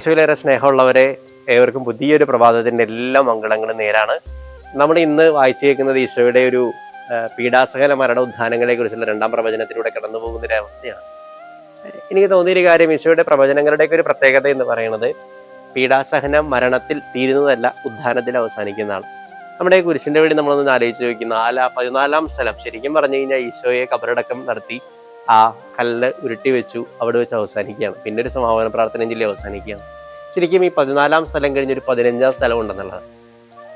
ഈശോയിലേറെ സ്നേഹമുള്ളവരെ, ഏവർക്കും പുതിയൊരു പ്രഭാതത്തിൻ്റെ എല്ലാ മംഗളങ്ങളും നേരാണ്. നമ്മൾ ഇന്ന് വായിച്ചു കേൾക്കുന്നത് ഈശോയുടെ ഒരു പീഡാസഹന മരണ ഉദ്ധാനങ്ങളെ കുറിച്ചുള്ള 2ാം പ്രവചനത്തിലൂടെ കടന്നു പോകുന്ന ഒരു അവസ്ഥയാണ്. എനിക്ക് തോന്നിയൊരു കാര്യം, ഈശോയുടെ പ്രവചനങ്ങളുടെയൊക്കെ ഒരു പ്രത്യേകത എന്ന് പറയുന്നത് പീഡാസഹനം മരണത്തിൽ തീരുന്നതല്ല, ഉദ്ധാനത്തിൽ അവസാനിക്കുന്നതാണ്. നമ്മുടെ കുരിശിന്റെ വഴി നമ്മളൊന്ന് ആലോചിച്ച് നോക്കി, 14ാം സ്ഥലം ശരിക്കും പറഞ്ഞു കഴിഞ്ഞാൽ ഈശോയെ കബറടക്കം നടത്തി ആ കല്ല് ഉരുട്ടി വെച്ചു, അവിടെ വെച്ച് അവസാനിക്കുകയാണ്. പിന്നെ ഒരു സമാപന പ്രാർത്ഥനയും ചൊല്ലി അവസാനിക്കുകയാണ്. ശരിക്കും ഈ 14ാം സ്ഥലം കഴിഞ്ഞ് ഒരു 15ാം സ്ഥലം ഉണ്ടെന്നുള്ളത്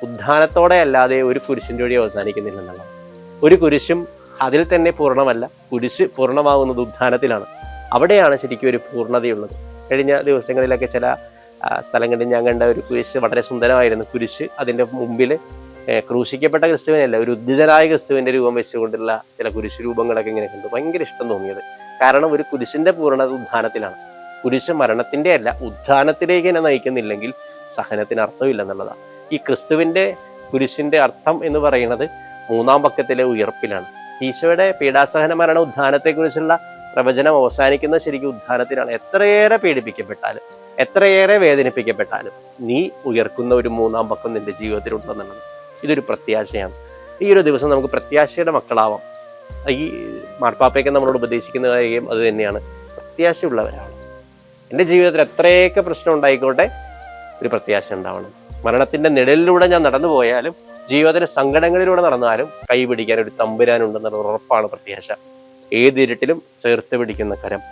ഉദ്ധാനത്തോടെ അല്ലാതെ ഒരു കുരിശിന്റെ വഴി അവസാനിക്കുന്നില്ലെന്നുള്ളത്. ഒരു കുരിശും അതിൽ തന്നെ പൂർണ്ണമല്ല, കുരിശ് പൂർണ്ണമാകുന്നത് ഉദ്ധാനത്തിലാണ്. അവിടെയാണ് ശരിക്കും ഒരു പൂർണ്ണതയുള്ളത്. കഴിഞ്ഞ ദിവസങ്ങളിലൊക്കെ ചില സ്ഥലങ്ങളിൽ ഞാൻ കണ്ട ഒരു കുരിശ് വളരെ സുന്ദരമായിരുന്നു. കുരിശ് അതിൻ്റെ മുമ്പിൽ ക്രൂശിക്കപ്പെട്ട ക്രിസ്തുവിനല്ല, ഒരു ഉദ്ധിതനായ ക്രിസ്തുവിന്റെ രൂപം വെച്ചുകൊണ്ടുള്ള ചില കുരിശ് രൂപങ്ങളൊക്കെ ഇങ്ങനെ കണ്ടു. ഭയങ്കര ഇഷ്ടം തോന്നിയത്. കാരണം ഒരു കുരിശിന്റെ പൂർണ്ണത ഉദ്ധാനത്തിലാണ്. കുരിശ് മരണത്തിന്റെ അല്ല, ഉദ്ധാനത്തിലേക്ക് തന്നെ നയിക്കുന്നില്ലെങ്കിൽ സഹനത്തിന് അർത്ഥമില്ലെന്നുള്ളതാണ്. ഈ ക്രിസ്തുവിന്റെ കുരിശിന്റെ അർത്ഥം എന്ന് പറയുന്നത് 3ാം പക്കത്തിലെ ഉയർപ്പിലാണ്. ഈശോയുടെ പീഡാസഹന മരണ ഉദ്ധാനത്തെക്കുറിച്ചുള്ള പ്രവചനം അവസാനിക്കുന്നത് ശരിക്കും ഉദ്ധാനത്തിലാണ്. എത്രയേറെ പീഡിപ്പിക്കപ്പെട്ടാലും, എത്രയേറെ വേദനിപ്പിക്കപ്പെട്ടാലും നീ ഉയർക്കുന്ന ഒരു 3ാം പക്കം നിന്റെ ജീവിതത്തിൽ ഉണ്ടെന്നുള്ളത് ഇതൊരു പ്രത്യാശയാണ്. ഈ ഒരു ദിവസം നമുക്ക് പ്രത്യാശയുടെ മക്കളാവാം. ഈ മാർപ്പാപ്പയൊക്കെ നമ്മളോട് ഉപദേശിക്കുന്ന കാര്യം അത് തന്നെയാണ്, പ്രത്യാശയുള്ളവരാണ്. എൻ്റെ ജീവിതത്തിൽ എത്രയൊക്കെ പ്രശ്നം ഉണ്ടായിക്കോട്ടെ, ഒരു പ്രത്യാശ ഉണ്ടാവണം. മരണത്തിൻ്റെ നിഴലിലൂടെ ഞാൻ നടന്നു പോയാലും, ജീവിതത്തിലെ സങ്കടങ്ങളിലൂടെ നടന്നാലും കൈ പിടിക്കാൻ ഒരു തമ്പുരാനുണ്ടെന്നുള്ള ഉറപ്പാണ് പ്രത്യാശ. ഏതിരുട്ടിലും ചേർത്ത് പിടിക്കുന്ന കരം,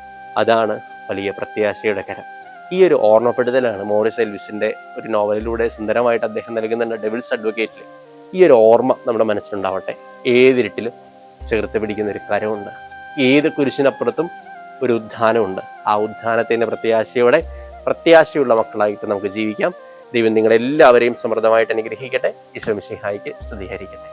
അതാണ് വലിയ പ്രത്യാശയുടെ കരം. ഈ ഒരു ഓർമ്മപ്പെടുത്തലാണ് മോറിസ് എൽവിസിന്റെ ഒരു നോവലിലൂടെ സുന്ദരമായിട്ട് അദ്ദേഹം നൽകുന്നുണ്ട് ഡെവിൾസ് അഡ്വക്കേറ്റിൽ. ഈ ഒരു ഓർമ്മ നമ്മുടെ മനസ്സിലുണ്ടാവട്ടെ. ഏതിരുട്ടിലും ചേർത്ത് പിടിക്കുന്ന ഒരു കരമുണ്ട്, ഏത് കുരിശിനപ്പുറത്തും ഒരു ഉദ്ധാനമുണ്ട്. ആ ഉദ്ധാനത്തിന്റെ പ്രത്യാശയോടെ പ്രത്യാശയുള്ള മക്കളായിട്ട് നമുക്ക് ജീവിക്കാം. ദൈവം നിങ്ങളെല്ലാവരെയും സമൃദ്ധമായിട്ട് അനുഗ്രഹിക്കട്ടെ. ഈശോ മിശിഹായിക്ക് സ്തുതിയായിരിക്കട്ടെ.